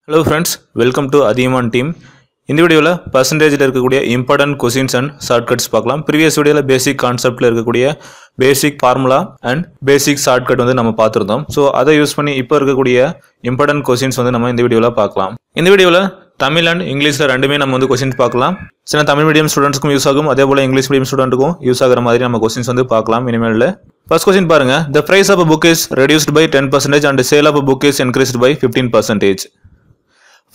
Hello friends, welcome to Adiman team. இந்த வீடியோல percentageல இருக்கக்கூடிய important questions and shortcuts பார்க்கலாம். Previous வீடியோல basic conceptல இருக்கக்கூடிய basic formula and basic shortcut வந்து நம்ம பார்த்திருந்தோம். So அதை யூஸ் பண்ணி இப்போ இருக்கக்கூடிய important questions வந்து நம்ம இந்த வீடியோல பார்க்கலாம். இந்த வீடியோல தமிழ் and இங்கிலீஷ்ல ரெண்டுமே நம்ம வந்து questions பார்க்கலாம். சில தமிழ் மீடியம் ஸ்டூடண்ட்ஸ்க்கும் யூஸ் ஆகும், அதே போல இங்கிலீஷ் மீடியம் ஸ்டூடண்ட்டுக்கும் யூஸ் ஆகிற மாதிரி நம்ம questions வந்து பார்க்கலாம் இனிமேல். First question பாருங்க. The price of a book is reduced by 10% and the sale of a book is increased by 15%.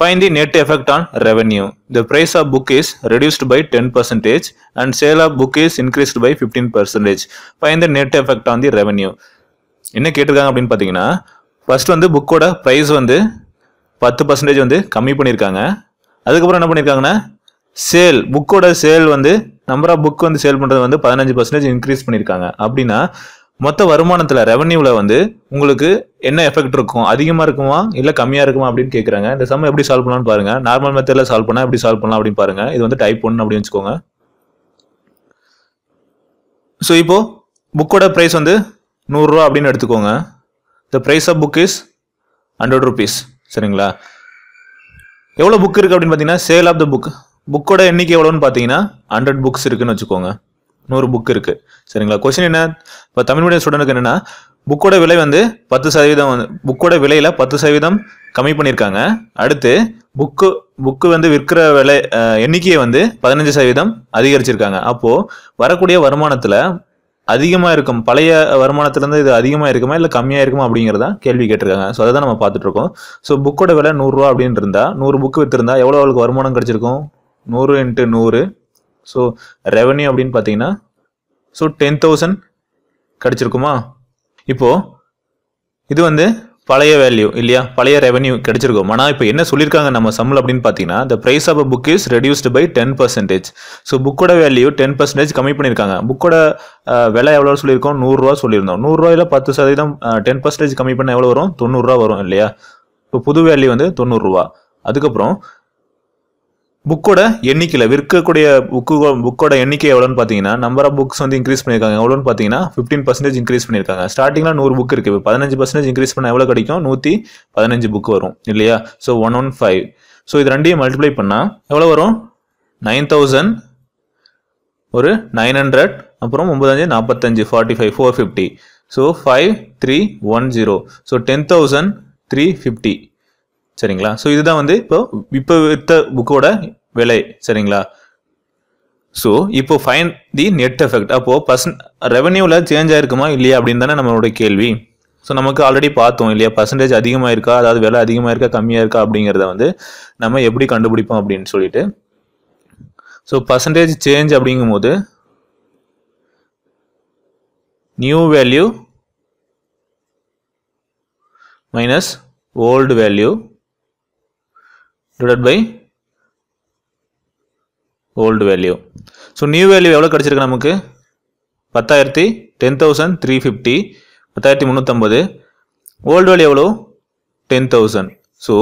Find the net effect on revenue. The price of book is reduced by 10% and sale of book is increased by 15%. Find the net effect on the revenue. என்ன கேட்டிருக்காங்க அப்படின்னு பார்த்தீங்கன்னா, first வந்து புக்கோட price வந்து 10% வந்து கம்மி பண்ணியிருக்காங்க. அதுக்கப்புறம் என்ன பண்ணியிருக்காங்கன்னா, புக்கோட சேல் வந்து நம்பர் ஆஃப் புக் வந்து சேல் பண்ணுறது வந்து 15% இன்க்ரீஸ் பண்ணியிருக்காங்க. அப்படின்னா மொத்த வருமானத்தில் ரெவன்யூவில் வந்து உங்களுக்கு என்ன எஃபெக்ட் இருக்கும், அதிகமாக இருக்குமா இல்லை கம்மியாக இருக்குமா அப்படின்னு கேட்குறாங்க. இந்த சம் எப்படி சால்வ் பண்ணலாம்னு பாருங்க. நார்மல் மெத்தடில் சால்வ் பண்ணால் எப்படி சால்வ் பண்ணலாம் அப்படின்னு பாருங்க. இது வந்து டைப் 1 அப்படின்னு வச்சுக்கோங்க. ஸோ இப்போ புக்கோட ப்ரைஸ் வந்து 100 ரூபா அப்படின்னு எடுத்துக்கோங்க. The price of book is 100 rupees. சரிங்களா? எவ்வளோ புக் இருக்குது அப்படின்னு பார்த்தீங்கன்னா, சேல் ஆஃப் த புக்கோட எண்ணிக்கை எவ்வளோன்னு பார்த்தீங்கன்னா 100 books இருக்குன்னு வச்சுக்கோங்க. 100 புக் இருக்கு. சரிங்களா? கொஸ்டின் என்ன, இப்போ தமிழ் மீடியம் ஸ்டூடெண்ட்டுக்கு என்னன்னா, புக்கோட விலை வந்து 10% வந்து புக்கோட விலையில 10% கம்மி பண்ணியிருக்காங்க. அடுத்து புக்கு வந்து விற்கிற விலை எண்ணிக்கையை வந்து 15% அதிகரிச்சிருக்காங்க. அப்போ வரக்கூடிய வருமானத்துல அதிகமாக இருக்கும், பழைய வருமானத்திலேருந்து இது அதிகமாக இருக்குமா இல்லை கம்மியாக இருக்குமா அப்படிங்கிறதா கேள்வி கேட்டிருக்காங்க. ஸோ அதை தான் நம்ம பார்த்துட்டு இருக்கோம். ஸோ புக்கோட விலை 100 ரூபா அப்படின்னு இருந்தா 100 புக்கு விற்றுருந்தா எவ்வளோ அவளுக்கு வருமானம் கிடைச்சிருக்கும்? 100 × 100. ஸோ ரெவன்யூ அப்படின்னு பார்த்தீங்கன்னா 10,000 கிடைச்சிருக்குமா? இப்போ இது வந்து பழைய வேல்யூ இல்லையா, பழைய ரெவன்யூ கிடைச்சிருக்கும். ஆனால் இப்போ என்ன சொல்லியிருக்காங்க நம்ம சம்மில் அப்படின்னு பார்த்தீங்கன்னா, the price of a book is reduced by 10%. So புக்கோட வேல்யூ 10% கம்மி பண்ணியிருக்காங்க. புக்கோட விலை எவ்வளோ சொல்லியிருக்கோம்? 100 ரூபா சொல்லியிருந்தோம். 100 ரூபாயில் 10% 10% கம்மி பண்ண எவ்வளோ வரும்? 90 ரூபா வரும் இல்லையா? இப்போ புது வேல்யூ வந்து 90 ரூபா. அதுக்கப்புறம் புக்கோட எண்ணிக்கையில் விற்கக்கூடிய புக்கோட எண்ணிக்கை எவ்வளோன்னு பார்த்தீங்கன்னா, நம்பர் ஆஃப் புக்ஸ் வந்து இன்க்ரீஸ் பண்ணியிருக்காங்க. எவ்வளோன்னு பார்த்தீங்கன்னா 15% இன்க்ரீஸ் பண்ணியிருக்காங்க. ஸ்டார்டிங்கில் 100 புக் இருக்குது. இப்போ 15% இன்க்ரீஸ் பண்ணால் எவ்வளோ கிடைக்கும்? 115 புக் வரும் இல்லையா? ஸோ 115. ஸோ இது ரெண்டையும் மல்டிப்ளை பண்ணால் எவ்வளோ வரும்? 9,000 ஒரு 900 அப்புறம் 9 45 45 450. ஸோ 5310. ஸோ 10,350. சரிங்களா? ஸோ இதுதான் வந்து இப்போ வித்த புக்கோட விலை. சரிங்களா? ஸோ இப்போ ஃபைண்ட் தி நெட் எஃபெக்ட். அப்போ ரெவன்யூவில் சேஞ்ச் ஆயிருக்குமா இல்லையா அப்படின்னு தானே நம்மளோட கேள்வி. ஸோ நமக்கு ஆல்ரெடி பார்த்தோம் இல்லையா, பர்சன்டேஜ் அதிகமாக இருக்கா, அதாவது விலை அதிகமாக இருக்கா கம்மியாக இருக்கா அப்படிங்கிறத வந்து நம்ம எப்படி கண்டுபிடிப்போம் அப்படின்னு சொல்லிட்டு. ஸோ பர்சன்டேஜ் சேஞ்ச் அப்படிங்கும்போது new value minus old value divided by old value. So new value எவ்வளோ கிடச்சிருக்கு நமக்கு? 10,350 10,350. ஓல்டு வேல்யூ எவ்வளோ? 10,000. So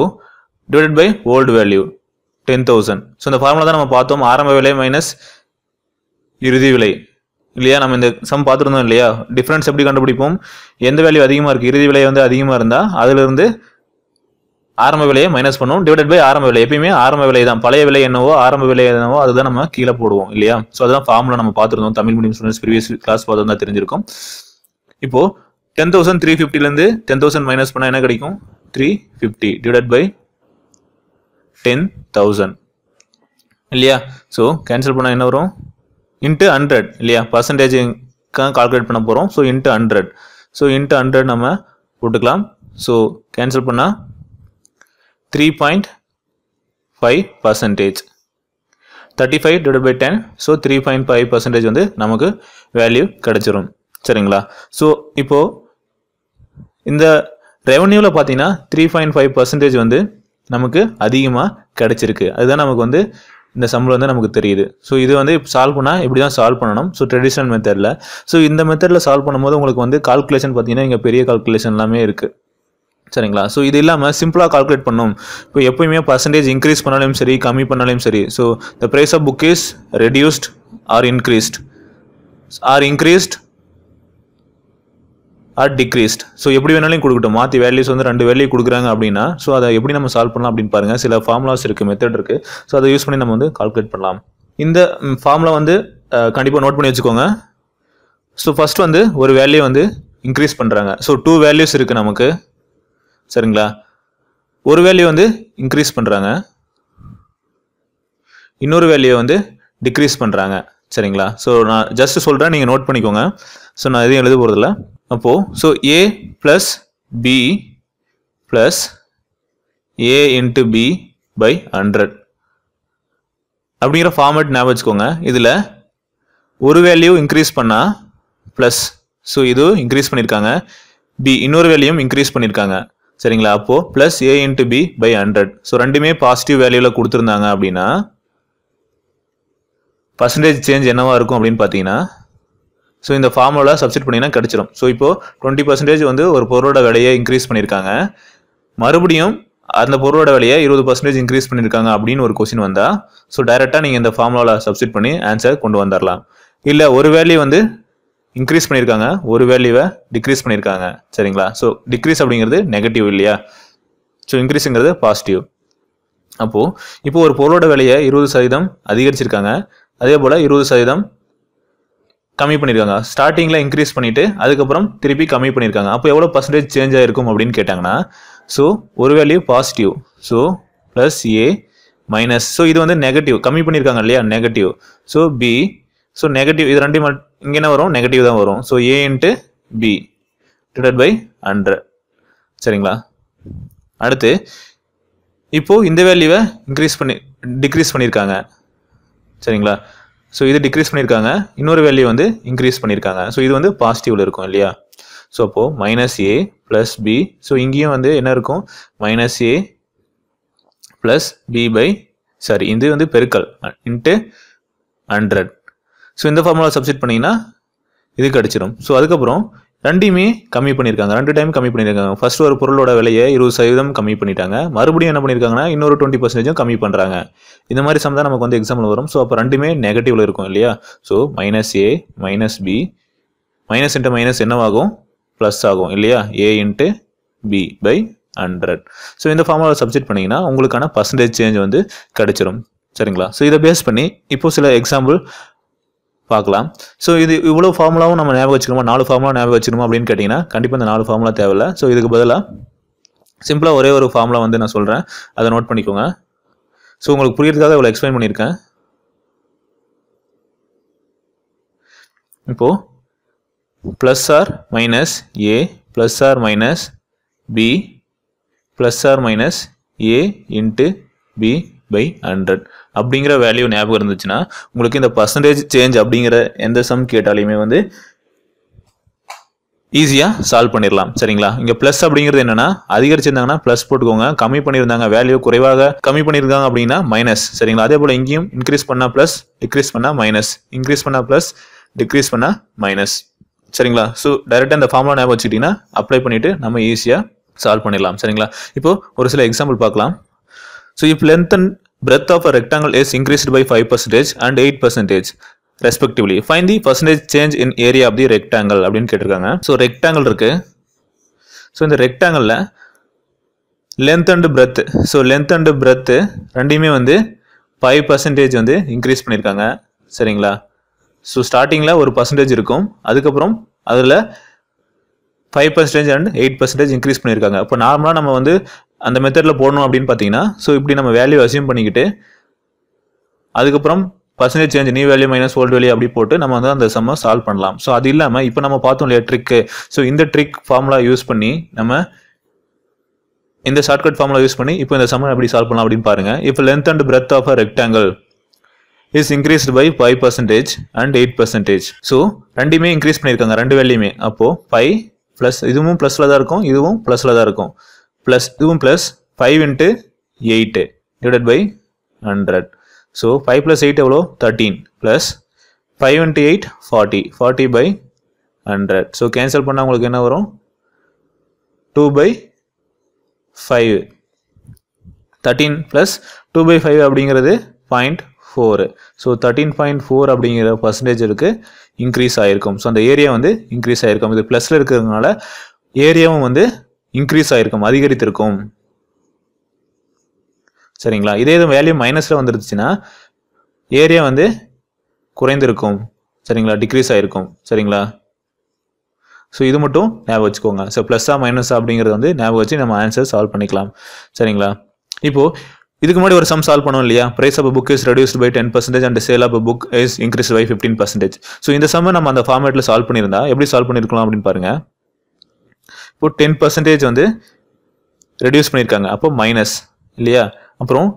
divided by old value 10,000. So இந்த ஃபார்முலா தான் நம்ம பார்த்தோம். ஆரம்ப விலை மைனஸ் இறுதி விலை இல்லையா? நம்ம இந்த சம் பார்த்துருந்தோம் இல்லையா? டிஃப்ரென்ஸ் எப்படி கண்டுபிடிப்போம்? எந்த வேல்யூ அதிகமாக இருக்குது, இறுதி விலை வந்து அதிகமாக இருந்தால் அதிலிருந்து ஆரம்ப விலையை மைனஸ் பண்ணுவோம். டிவைடட் பை ஆரம்ப விலை. எப்பயுமே ஆரம்ப விலை தான், பழைய விலை என்னவோ ஆரம்ப விலை என்னவோ அதுதான் நம்ம கீழே போடுவோம் இல்லையா? ஸோ அதுதான் ஃபார்முலா நம்ம பார்த்துருந்தோம். Tamil medium students previous class பார்த்தா தெரிஞ்சிருக்கும். இப்போ 10,350லேருந்து 10,000 மைனஸ் பண்ணால் என்ன கிடைக்கும்? 350 டிவைடட் பை 10,000 இல்லையா? ஸோ கேன்சல் பண்ணால் என்ன வரும்? இன்ட்டு 100 இல்லையா? பர்சன்டேஜ் கால்குலேட் பண்ண போகிறோம். So into 100. ஸோ இன்ட்டு 100 நம்ம போட்டுக்கலாம். ஸோ கேன்சல் பண்ணால் 3.5%. 35 divided by 10. ஸோ 3.5% வந்து நமக்கு வேல்யூ கிடைச்சிரும். சரிங்களா? ஸோ இப்போ இந்த ரெவன்யூவில் பார்த்தீங்கன்னா 3.5% வந்து நமக்கு அதிகமாக கிடைச்சிருக்கு. அதுதான் நமக்கு வந்து இந்த சம்பளம் வந்து நமக்கு தெரியுது. ஸோ இது வந்து சால்வ் பண்ணால் இப்படி தான் சால்வ் பண்ணணும். ஸோ ட்ரெடிஷ்னல் மெத்தடில். ஸோ இந்த மெத்தடில் சால்வ் பண்ணும்போது உங்களுக்கு வந்து கால்குலேஷன் பார்த்தீங்கன்னா இங்கே பெரிய கால்குலேஷன் எல்லாமே இருக்குது. சரிங்களா? ஸோ இது இல்லாமல் சிம்பிளாக கால்குலேட் பண்ணணும். இப்போ எப்பயுமே பர்சன்டேஜ் இன்க்ரீஸ் பண்ணாலும் சரி கம்மி பண்ணாலும் சரி, so the price of book is reduced or increased or decreased. So எப்படி வேணாலும் கொடுக்கட்டும், மாற்றி வேல்யூஸ் வந்து 2 வேல்யூ கொடுக்குறாங்க அப்படின்னா ஸோ அதை எப்படி நம்ம சால்வ் பண்ணலாம் அப்படின்னு பாருங்கள். சில ஃபார்முலாஸ் இருக்குது, மெத்தட் இருக்குது. ஸோ அதை யூஸ் பண்ணி நம்ம வந்து கால்குலேட் பண்ணலாம். இந்த ஃபார்முலா வந்து கண்டிப்பாக நோட் பண்ணி வச்சுக்கோங்க. ஸோ ஃபஸ்ட் வந்து ஒரு வேல்யூ வந்து இன்க்ரீஸ் பண்ணுறாங்க. ஸோ 2 வேல்யூஸ் இருக்குது நமக்கு, சரிங்களா. ஒரு வேல்யூ வந்து இன்க்ரீஸ் பண்ணுறாங்க, இன்னொரு வேல்யூ வந்து டிக்ரீஸ் பண்ணுறாங்க, சரிங்களா. ஸோ நான் ஜஸ்ட் சொல்கிறேன், நீங்கள் நோட் பண்ணிக்கோங்க. ஸோ நான் எதையும் எழுத போகிறதில்ல. அப்போது so a plus b plus a into b by 100 அப்படிங்கிற ஃபார்மேட் ஞாபகம் வச்சுக்கோங்க. இதில் ஒரு வேல்யூ இன்க்ரீஸ் பண்ணால் ப்ளஸ், ஸோ இது இன்க்ரீஸ் பண்ணியிருக்காங்க, b இன்னொரு வேல்யூயும் இன்க்ரீஸ் பண்ணியிருக்காங்க, சரிங்களா. அப்போது plus a into b by 100. So ரெண்டுமே பாசிட்டிவ் வேல்யூவில் கொடுத்துருந்தாங்க அப்படின்னா பர்சன்டேஜ் சேஞ்ச் என்னவா இருக்கும் அப்படின்னு பார்த்தீங்கன்னா ஸோ இந்த ஃபார்முலாவில் சப்ஸ்டிட் பண்ணிங்கன்னா கிடச்சிரும். ஸோ இப்போது 20% வந்து ஒரு பொருளோட விலையை இன்க்ரீஸ் பண்ணியிருக்காங்க, மறுபடியும் அந்த பொருளோட விலையை 20% இன்க்ரீஸ் பண்ணியிருக்காங்க அப்படின்னு ஒரு கொஸ்டின் வந்தால் ஸோ டைரெக்டாக நீங்கள் இந்த ஃபார்முலாவில் சப்ஸ்டிட் பண்ணி ஆன்சர் கொண்டு வந்துடலாம். இல்லை ஒரு வேல்யூ வந்து இன்க்ரீஸ் பண்ணியிருக்காங்க, ஒரு வேல்யூவை டிக்ரீஸ் பண்ணியிருக்காங்க, சரிங்களா. ஸோ டிக்ரீஸ் அப்படிங்கிறது நெகட்டிவ் இல்லையா, ஸோ இன்க்ரீஸுங்கிறது பாசிட்டிவ். அப்போது இப்போ ஒரு பொருளோட விலையை 20% அதிகரிச்சிருக்காங்க, அதே போல் 20% கம்மி பண்ணியிருக்காங்க. ஸ்டார்டிங்கில் இன்க்ரீஸ் பண்ணிவிட்டு அதுக்கப்புறம் திருப்பி கம்மி பண்ணியிருக்காங்க. அப்போ எவ்வளோ பர்சன்டேஜ் சேஞ்ச் ஆகிருக்கும் அப்படின்னு கேட்டாங்கன்னா ஸோ ஒரு value positive, so plus A minus, so இது வந்து நெகட்டிவ், கம்மி பண்ணியிருக்காங்க இல்லையா, negative. So B, so negative, இது ரெண்டு இங்கே என்ன வரும், நெகட்டிவ் தான் வரும். So A into B divided by 100, சரிங்களா. அடுத்து இப்போது இந்த வேல்யூவை டிக்ரீஸ் பண்ணியிருக்காங்க, சரிங்களா. ஸோ இது டிக்ரீஸ் பண்ணியிருக்காங்க, இன்னொரு வேல்யூ வந்து இன்க்ரீஸ் பண்ணியிருக்காங்க. ஸோ இது வந்து பாசிட்டிவில் இருக்கும் இல்லையா. ஸோ அப்போது minus A plus B, so இங்கேயும் வந்து என்ன இருக்கும், minus A plus B by இது வந்து பெருக்கல் இன்ட்டு 100. ஸோ இந்த ஃபார்முலா சப்ஸ்டிட் பண்ணிங்கன்னா இது கிடச்சிரும். ஸோ அதுக்கப்புறம் ரெண்டையுமே கம்மி பண்ணியிருக்காங்க, 2 டைம் கம்மி பண்ணியிருக்காங்க. ஃபர்ஸ்ட் ஒரு பொருளோட விலையை 20% கம்மி பண்ணிட்டாங்க, மறுபடியும் என்ன பண்ணியிருக்காங்கன்னா இன்னொரு 20% கம்மி பண்ணுறாங்க. இந்த மாதிரி சம் தான் நமக்கு வந்து எக்ஸாம்பிள் வரும். ஸோ அப்போ ரெண்டுமே நெகட்டிவ்ல இருக்கும் இல்லையா. So minus A minus B, minus into minus என்னவாகும், ப்ளஸ் ஆகும் இல்லையா, A into B by 100. So இந்த ஃபார்முலா சப்ஸ்டிட் பண்ணிங்கன்னா உங்களுக்கான பர்சன்டேஜ் சேஞ்ச் வந்து கிடச்சிரும், சரிங்களா. ஸோ இதை பேஸ் பண்ணி இப்போ சில எக்ஸாம்பிள் பார்க்கலாம். ஸோ இது இவ்வளோ ஃபார்முலாவும் நம்ம ஞாபகம் வச்சுக்கணுமா, 4 ஃபார்முலா ஞாபகம் வச்சுக்கணுமா அப்படின்னு கேட்டிங்கன்னா கண்டிப்பாக இந்த 4 ஃபார்முலா தேவையில்லை. ஸோ இதுக்கு பதிலாக சிம்பிளாக ஒரே ஒரு ஃபார்முலா வந்து நான் சொல்கிறேன், அதை நோட் பண்ணிக்கோங்க. ஸோ உங்களுக்கு புரியறதுக்காக இவ்வளோ எக்ஸ்பிளைன் பண்ணியிருக்கேன். இப்போது plus or minus A plus or minus B plus or minus A into B by 100 அப்படிங்கிற வேல்யூ ஞாபகம் இருந்துச்சுன்னா உங்களுக்கு இந்த பர்சன்டேஜ் சேஞ்ச் அப்படிங்கிற எந்த சம் கேட்டாலையுமே வந்து ஈஸியாக சால்வ் பண்ணிடலாம், சரிங்களா. இங்கே ப்ளஸ் அப்படிங்கிறது என்னன்னா அதிகரிச்சிருந்தாங்கன்னா ப்ளஸ் போட்டுக்கோங்க, கம்மி பண்ணியிருந்தாங்க வேல்யூ குறைவாக கம்மி பண்ணியிருக்காங்க அப்படின்னா மைனஸ், சரிங்களா. அதே போல் இங்கேயும் இன்க்ரீஸ் பண்ணால் ப்ளஸ், டிக்ரீஸ் பண்ணால் மைனஸ், இன்க்ரீஸ் பண்ணால் ப்ளஸ், டிக்ரீஸ் பண்ணால் மைனஸ், சரிங்களா. ஸோ டைரெக்டாக இந்த ஃபார்முலா ஞாபகம் வச்சுக்கிட்டிங்கன்னா அப்ளை பண்ணிவிட்டு நம்ம ஈஸியாக சால்வ் பண்ணிடலாம், சரிங்களா. இப்போது ஒரு சில எக்ஸாம்பிள் பார்க்கலாம். So if length and breadth of a rectangle is increased by 5% and 8% respectively, find the percentage change in area of the rectangle அப்படின்னு கேட்டிருக்காங்க. ஸோ ரெக்டாங்கிள் இருக்கு. ஸோ இந்த ரெக்டாங்கிளில் length and breadth, so length and breadth ரெண்டையுமே வந்து 5% வந்து increase பண்ணியிருக்காங்க, சரிங்களா. ஸோ ஸ்டார்டிங்கில் ஒரு பர்சன்டேஜ் இருக்கும், அதுக்கப்புறம் அதில் 5% அண்ட் 8% இன்க்ரீஸ் பண்ணியிருக்காங்க. இப்போ நார்மலாக நம்ம வந்து அந்த மெத்தடில் போடணும் அப்படின்னு பார்த்தீங்கன்னா ஸோ இப்படி நம்ம வேல்யூ அசியூம் பண்ணிக்கிட்டு அதுக்கப்புறம் percentage change new value minus old value அப்படி போட்டு நம்ம வந்து அந்த சம்மை சால்வ் பண்ணலாம். ஸோ அது இல்லாமல் இப்போ நம்ம பார்த்தோம் இல்லையா ட்ரிக்கு, ஸோ இந்த ட்ரிக் ஃபார்முலா யூஸ் பண்ணி நம்ம இந்த ஷார்ட்கட் ஃபார்முலா யூஸ் பண்ணி இப்போ இந்த சம்மை எப்படி சால்வ் பண்ணலாம் அப்படின்னு பாருங்க. இப்போ length and breadth of a rectangle is increased by 5% and 8%. So ரெண்டுமே இன்க்ரீஸ் பண்ணியிருக்காங்க, ரெண்டு வேல்யூமே. அப்போது 5 ப்ளஸ் இதுவும் ப்ளஸில் தான் இருக்கும், இதுவும் ப்ளஸில் தான் இருக்கும், ப்ளஸ் இதுவும் plus 5 into 8 divided by 100. So 5 + 8 எவ்வளோ 13 plus 5 into 8 40 by 100. So cancel பண்ணால் உங்களுக்கு என்ன வரும், 2/5. 13 + 2/5 அப்படிங்கிறது 0.5 4. ஸோ 13.4 அப்படிங்கிற பர்சன்டேஜ் இன்க்ரீஸ் ஆகிருக்கும். ஸோ அந்த ஏரியா வந்து இன்க்ரீஸ் ஆகிருக்கும். இது ப்ளஸில் இருக்கிறதுனால ஏரியாவும் வந்து இன்க்ரீஸ் ஆகிருக்கும், அதிகரித்திருக்கும். சரிங்களா? இதே இது வேல்யூ மைனஸில் வந்துருச்சுன்னா ஏரியா வந்து குறைந்திருக்கும். சரிங்களா? டிக்ரீஸ் ஆகிருக்கும். சரிங்களா? ஸோ இது மட்டும் ஞாபகம் வச்சுக்கோங்க. ஸோ ப்ளஸ்ஸா மைனஸா அப்படிங்கிறது வந்து ஞாபகம் வச்சு நம்ம ஆன்சர் சால்வ் பண்ணிக்கலாம். சரிங்களா? இப்போது இதுக்கு முன்னாடி ஒரு சம் சால்வ் பண்ணோம் இல்லையா? Price of book is reduced by 10% and sale of book is increase by 15%. So இந்த சம்மை நம்ம அந்த ஃபார்மேட்டில் சால்வ் பண்ணியிருந்தா எப்படி சால்வ் பண்ணியிருக்கலாம் அப்படின்னு பாருங்க. இப்போ 10% வந்து ரெடியூஸ் பண்ணியிருக்காங்க, அப்போ மைனஸ் இல்லையா? அப்புறம்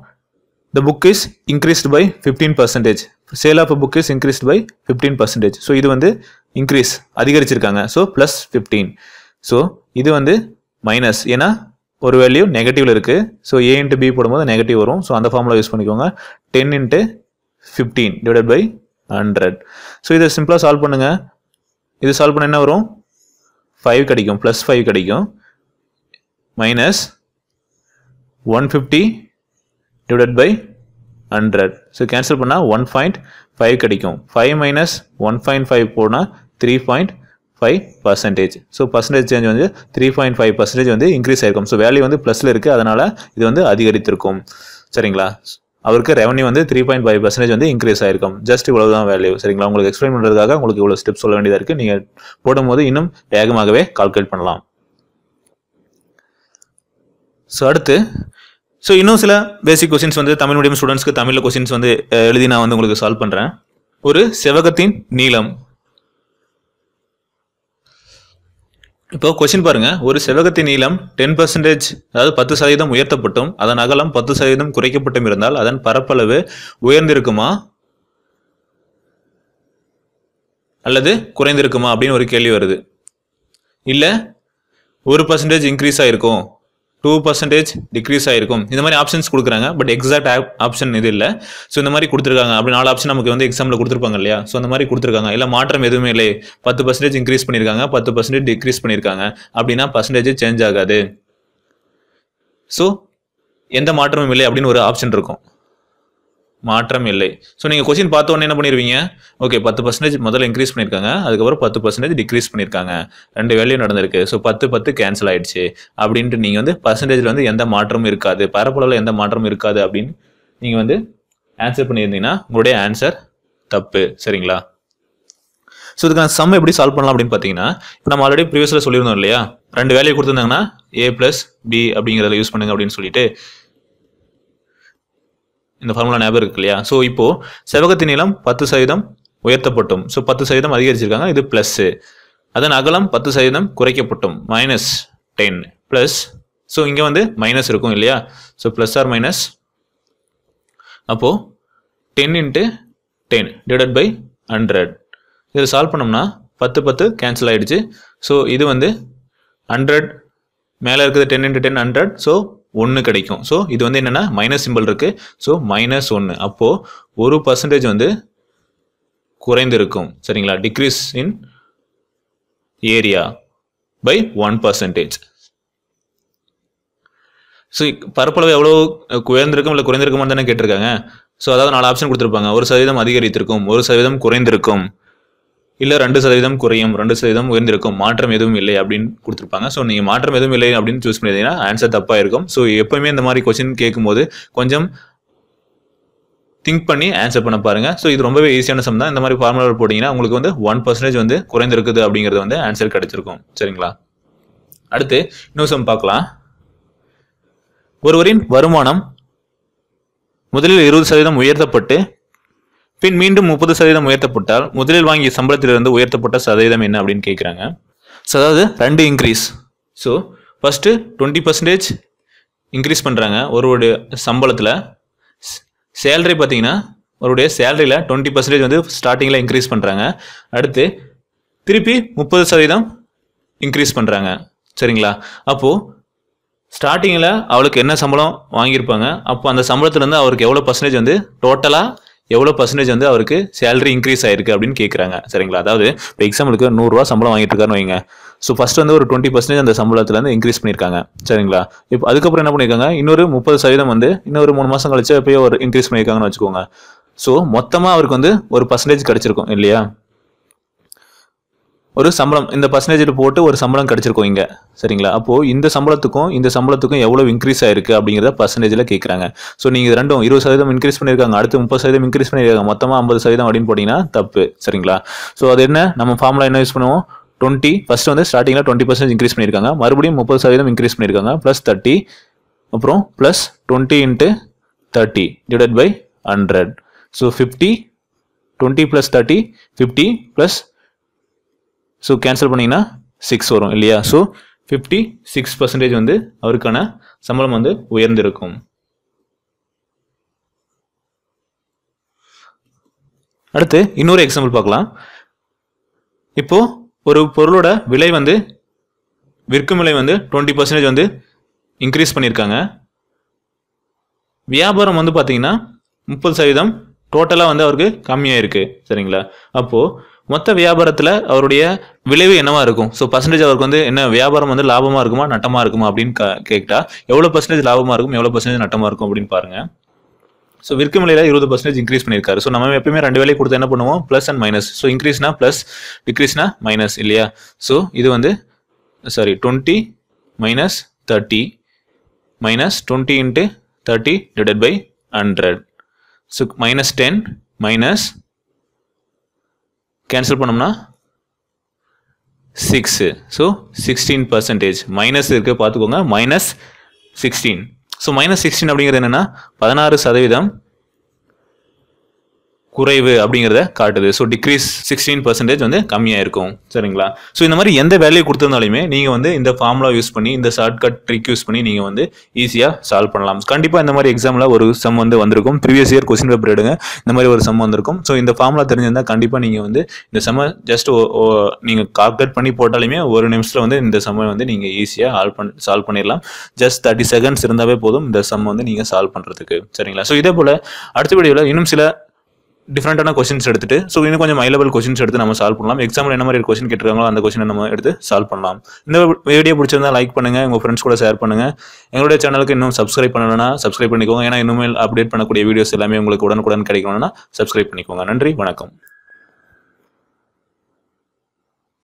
the book is increased by 15%. sale of a book is increased by 15%. So இது வந்து இன்க்ரீஸ் அதிகரிச்சிருக்காங்க. So plus 15. ஸோ இது வந்து மைனஸ், ஏன்னா ஒரு வேல்யூ நெகட்டிவ்ல இருக்கு. ஸோ a இன்ட்டு b போடும்போது நெகட்டிவ் வரும். ஸோ அந்த ஃபார்முலா யூஸ் பண்ணிக்கோங்க. 10 இன்ட்டு 15 டிவைடட் பை 100. ஸோ இதை சிம்பிளாக சால்வ் பண்ணுங்க. இது சால்வ் பண்ண என்ன வரும்? 5 கிடைக்கும், ப்ளஸ் 5 கிடைக்கும். Minus 150 divided by 100. So cancel பண்ணால் 1.5 கிடைக்கும். 5 மைனஸ் 1.5 போனால் 3.5%. ஸோ பர்சன்டேஜ் சேஞ்ச் வந்து 3.5% வந்து இன்க்ரீஸ் ஆயிருக்கும். ஸோ வேல்யூ வந்து ப்ளஸில் இருக்குது, அதனால் இது வந்து அதிகரித்திருக்கும். சரிங்களா? அவருக்கு ரெவன்யூ வந்து 3.5% வந்து இன்க்ரீஸ் ஆயிருக்கும். ஜஸ்ட் இவ்வளோ தான் வேல்யூ. சரிங்களா? உங்களுக்கு எக்ஸ்பிளைன் பண்ணுறதுக்காக உங்களுக்கு இவ்வளோ ஸ்டெப் சொல்ல வேண்டியதாக இருக்குது. நீங்கள் போடும்போது இன்னும் வேகமாகவே கால்குலேட் பண்ணலாம். ஸோ அடுத்து இன்னும் சில பேசிக் கொஸ்டின்ஸ் வந்து தமிழ் மீடியம் ஸ்டூடெண்ட்ஸ்க்கு தமிழில் கொஸ்டின்ஸ் வந்து எழுதி நான் வந்து உங்களுக்கு சால்வ் பண்ணுறேன். ஒரு செவகத்தின் நீளம். இப்போ கொஸ்டின் பாருங்க. ஒரு செவகத்தின் நீளம் 10%, அதாவது 10% உயர்த்தப்பட்டும் அதன் அகலம் 10% குறைக்கப்பட்டும் இருந்தால் அதன் பரப்பளவு உயர்ந்திருக்குமா அல்லது குறைந்திருக்குமா அப்படின்னு ஒரு கேள்வி வருது. இல்லை 1% இன்க்ரீஸ் ஆயிருக்கும், 2% டிக்ரீஸ் ஆயிருக்கும், இந்த மாதிரி ஆப்ஷன்ஸ் கொடுக்குறாங்க. பட் எக்ஸாக்ட் ஆப்ஷன் இது இல்லை. ஸோ இந்த மாதிரி கொடுத்துருக்காங்க. அப்படி 4 ஆப்ஷன் நமக்கு வந்து எக்ஸாமில் கொடுத்துருப்பாங்க இல்லையா? ஸோ அந்த மாதிரி கொடுத்துருக்காங்க. இல்லை மாற்றம் எதுவுமே இல்லை, 10% இன்க்ரீஸ் பண்ணியிருக்காங்க, 10% டிக்ரீஸ் பண்ணியிருக்காங்க அப்படின்னா பர்சன்டேஜ் சேஞ்ச் ஆகாது. ஸோ எந்த மாற்றமும் இல்லை அப்படின்னு ஒரு ஆப்ஷன் இருக்கும். மாற்றம் இல்லை. ஸோ நீங்கள் கொஸ்டின் பார்த்த உடனே என்ன பண்ணிடுவீங்க? ஓகே 10% முதல்ல இன்க்ரீஸ் பண்ணியிருக்காங்க, அதுக்கப்புறம் 10% டிக்ரீஸ் பண்ணியிருக்காங்க, 2 வேல்யூ நடந்திருக்கு. ஸோ 10 கேன்சல் ஆயிடுச்சு அப்படின்ட்டு நீங்கள் வந்து பர்சன்டேஜில் வந்து எந்த மாற்றமும் இருக்காது, பரப்பளவில் எந்த மாற்றமும் இருக்காது அப்படின்னு நீங்கள் வந்து ஆன்சர் பண்ணியிருந்தீங்கன்னா உங்களுடைய ஆன்சர் தப்பு. சரிங்களா? ஸோ இதுக்கான சம் எப்படி சால்வ் பண்ணலாம் அப்படின்னு பார்த்தீங்கன்னா, இப்போ நம்ம ஆல்ரெடி ப்ரீவியஸில் சொல்லியிருந்தோம் இல்லையா? 2 வேல்யூ கொடுத்துருந்தாங்கன்னா a + b அப்படிங்கிறத யூஸ் பண்ணுங்க அப்படின்னு சொல்லிட்டு இந்த ஃபார்முலா ஞாபகம் இருக்கு இல்லையா? ஸோ இப்போ செவகத்தின் நீளம் 10% உயர்த்தப்பட்டும், ஸோ 10% அதிகரிச்சிருக்காங்க, இது பிளஸ். அதன் அகலம் 10% குறைக்கப்பட்டும், -10 பிளஸ். ஸோ இங்கே வந்து மைனஸ் இருக்கும் இல்லையா? So plus or minus. அப்போ 10 × 10 டிவைடட் பை 100. இதை சால்வ் பண்ணோம்னா 10 கேன்சல் ஆயிடுச்சு. ஸோ இது வந்து 100 மேலே இருக்குது, 10 × 10 100. ஸோ 1 கிடைக்கும். ஸோ இது வந்து என்னென்னா மைனஸ் சிம்பிள் இருக்குது. ஸோ -1. அப்போது 1% வந்து குறைந்திருக்கும். சரிங்களா? Decrease in area by 1%. So பரப்பளவு எவ்வளோ உயர்ந்திருக்கும் இல்லை குறைந்திருக்குமான்னு தானே கேட்டிருக்காங்க. ஸோ அதாவது 4 ஆப்ஷன் கொடுத்துருப்பாங்க. 1% அதிகரித்திருக்கும், 1% குறைந்திருக்கும், இல்லை 2% குறையும், 2% உயர்ந்திருக்கும், மாற்றம் எதுவும் இல்லை அப்படின்னு கொடுத்துருப்பாங்க. ஸோ நீங்கள் மாற்றம் எதுவும் இல்லை அப்படின்னு சூஸ் பண்ணியிருந்தீங்கன்னா ஆன்சர் தப்பாக இருக்கும். ஸோ எப்போயுமே இந்த மாதிரி கொஸ்டின் கேட்கும்போது கொஞ்சம் திங்க் பண்ணி ஆன்சர் பண்ண பாருங்கள். ஸோ இது ரொம்பவே ஈஸியான சம் தான். இந்த மாதிரி ஃபார்முலா போட்டிங்கன்னா உங்களுக்கு வந்து 1% வந்து குறைந்திருக்குது அப்படிங்கிறது வந்து ஆன்சர் கிடைச்சிருக்கும். சரிங்களா? அடுத்து இன்னொரு சம் பார்க்கலாம். ஒருவரின் வருமானம் முதலில் 20% உயர்த்தப்பட்டு பின் மீண்டும் 30% உயர்த்தப்பட்டால் முதலில் வாங்கிய சம்பளத்திலிருந்து உயர்த்தப்பட்ட சதவீதம் என்ன அப்படின்னு கேட்குறாங்க. ஸோ அதாவது 2 இன்க்ரீஸ். ஸோ ஃபஸ்ட்டு 20% இன்க்ரீஸ் பண்ணுறாங்க ஒருவருடைய சம்பளத்தில். சேலரி பார்த்தீங்கன்னா அவருடைய சேலரியில் 20% வந்து ஸ்டார்டிங்கில் இன்க்ரீஸ் பண்ணுறாங்க. அடுத்து திருப்பி 30% இன்க்ரீஸ் பண்ணுறாங்க. சரிங்களா? அப்போது ஸ்டார்டிங்கில் அவளுக்கு என்ன சம்பளம் வாங்கியிருப்பாங்க, அப்போ அந்த சம்பளத்துலேருந்து அவருக்கு எவ்வளோ பர்சன்டேஜ் வந்து டோட்டலாக எவ்வளோ பர்சன்டேஜ் வந்து அவருக்கு சேலரி இன்க்ரீஸ் ஆயிருக்கு அப்படின்னு கேட்குறாங்க. சரிங்களா? அதாவது இப்போ எக்ஸாம்பிளுக்கு 100 ரூபா சம்பளம் வாங்கிட்டு இருக்காருன்னு வைங்க. ஸோ ஃபர்ஸ்ட் வந்து ஒரு 20% அந்த சம்பளத்துலேருந்து இன்க்ரீஸ் பண்ணியிருக்காங்க. சரிங்களா? இப்போ அதுக்கப்புறம் என்ன பண்ணியிருக்காங்க, இன்னொரு 30% வந்து இன்னொரு 3 மாதம் கழிச்சு எப்போயோ ஒரு இன்க்ரீஸ் பண்ணியிருக்காங்கன்னு வச்சுக்கோங்க. ஸோ மொத்தமாக அவருக்கு வந்து ஒரு பர்சன்டேஜ் கிடைச்சிருக்கும் இல்லையா, ஒரு சம்பளம் இந்த பர்சன்டேஜில் போட்டு ஒரு சம்பளம் கிடைச்சிருக்கும் இங்கே, சரிங்களா. அப்போது இந்த சம்பளத்துக்கும் எவ்வளோ இன்க்ரீஸ் ஆயிருக்கு அப்படிங்கிறத பர்சன்டேஜில் கேட்குறாங்க. ஸோ நீங்கள் ரெண்டும் 20% இன்க்ரீஸ் பண்ணியிருக்காங்க, அடுத்து 30% இன்க்ரீஸ் பண்ணியிருக்காங்க, மொத்தமாக 50% அப்படின்னு போட்டிங்கன்னா தப்பு, சரிங்களா. ஸோ அது என்ன, நம்ம ஃபார்முலா என்ன யூஸ் பண்ணுவோம், 20 ஃபர்ஸ்ட் வந்து ஸ்டார்டிங்கில் 20% இன்க்ரீஸ் பண்ணியிருக்காங்க, மறுபடியும் 30% இன்க்ரீஸ் பண்ணியிருக்காங்க, ப்ளஸ் 30, அப்புறம் plus 20 × 30 divided by 100. So 50, 20 + 30 50 plus, so cancel பண்ணிங்கன்னா 6 வரும் இல்லையா. ஸோ 56% வந்து அவருக்கான சம்பளம் வந்து உயர்ந்திருக்கும். அடுத்து இன்னொரு எக்ஸாம்பிள் பார்க்கலாம். இப்போ ஒரு பொருளோட விலை வந்து விற்கும் விலை வந்து 20% வந்து இன்க்ரீஸ் பண்ணியிருக்காங்க. வியாபாரம் வந்து பார்த்தீங்கன்னா 30% டோட்டலாக வந்து அவருக்கு கம்மியாக இருக்குது, சரிங்களா. அப்போது மொத்த வியாபாரத்தில் அவருடைய விளைவு என்னவா இருக்கும், ஸோ பர்சன்டேஜ் அவருக்கு வந்து என்ன, வியாபாரம் வந்து லாபமாக இருக்குமா நட்டமாக இருக்குமா அப்படின்னு கேட்டா எவ்வளோ பர்சன்டேஜ் லாபமாக இருக்கும், எவ்வளோ பர்சன்டேஜ் நட்டமாக இருக்கும் அப்படின்னு பாருங்க. ஸோ விற்கும் விலையில் 20% இன்க்ரீஸ் பண்ணியிருக்காரு. ஸோ நம்ம எப்பயுமே 2 விலை கொடுத்து என்ன பண்ணுவோம், ப்ளஸ் அண்ட் மைனஸ். ஸோ இன்க்ரீஸ்னா ப்ளஸ், டிக்ரீஸ்னா மைனஸ் இல்லையா. ஸோ இது வந்து 20 minus 30 minus 20 × 30 divided by 100. So -10 minus cancel பண்ணோம்னா 6. ஸோ 16% மைனஸ் இருக்கு பார்த்துக்கோங்க, -16. ஸோ -16 அப்படிங்கிறது என்னன்னா 16% குறைவு அப்படிங்கிறத காட்டுது. ஸோ டிக்ரீஸ் 16% வந்து கம்மியாக இருக்கும், சரிங்களா. ஸோ இந்த மாதிரி எந்த வேல்யூ கொடுத்துருந்தாலுமே நீங்கள் வந்து இந்த ஃபார்முலா யூஸ் பண்ணி, இந்த ஷார்ட்கட் ட்ரிக் யூஸ் பண்ணி நீங்கள் வந்து ஈஸியாக சால்வ் பண்ணலாம். கண்டிப்பாக இந்த மாதிரி எக்ஸாமில் ஒரு சம் வந்து வந்திருக்கும், ப்ரீவியஸ் இயர் கொஸ்டின் பேப்பர் எடுங்க, இந்த மாதிரி ஒரு சம் வந்திருக்கும். ஸோ இந்த ஃபார்முலா தெரிஞ்சிருந்தால் கண்டிப்பாக நீங்கள் வந்து இந்த சம்மை ஜஸ்ட் நீங்கள் கால்குலேட் பண்ணி போட்டாலுமே ஒரு நிமிஷத்தில் வந்து இந்த சம்மை வந்து நீங்கள் ஈஸியாக சால்வ் பண்ணிடலாம். ஜஸ்ட் 30 செகண்ட்ஸ் இருந்தாவே போதும் இந்த சம் வந்து நீங்கள் சால்வ் பண்ணுறதுக்கு, சரிங்களா. ஸோ இதே போல் அடுத்த வீடியோவில் இன்னும் சில டிஃப்ரெண்டான கொஸ்டின்ஸ் எடுத்துட்டு, ஸோ இன்னும் கொஞ்சம் ஹை லெவல் கொஸ்டின்ஸ் எடுத்து நம்ம சால்வ் பண்ணலாம். எக்ஸாம்பிள் என்ன மாதிரி கொஸ்டின் கேட்டிருக்காங்களோ அந்த கொஸ்டினை நம்ம எடுத்து சால்வ் பண்ணலாம். இந்த வீடியோ பிடிச்சிருந்தா லைக் பண்ணுங்க, உங்க ஃப்ரெண்ட்ஸ் கூட ஷேர் பண்ணுங்க. எங்களுடைய சேனலுக்கு இன்னும் சப்ஸ்கிரைப் பண்ணணும்னா சப்ஸ்கிரைப் பண்ணிக்கோங்க. ஏன்னா இன்னுமே அப்டேட் பண்ணக்கூடிய வீடியோஸ் எல்லாமே உங்களுக்கு உடனுக்குடன் கிடைக்கணும்னா சப்ஸ்கிரைப் பண்ணிக்கோங்க. நன்றி, வணக்கம்.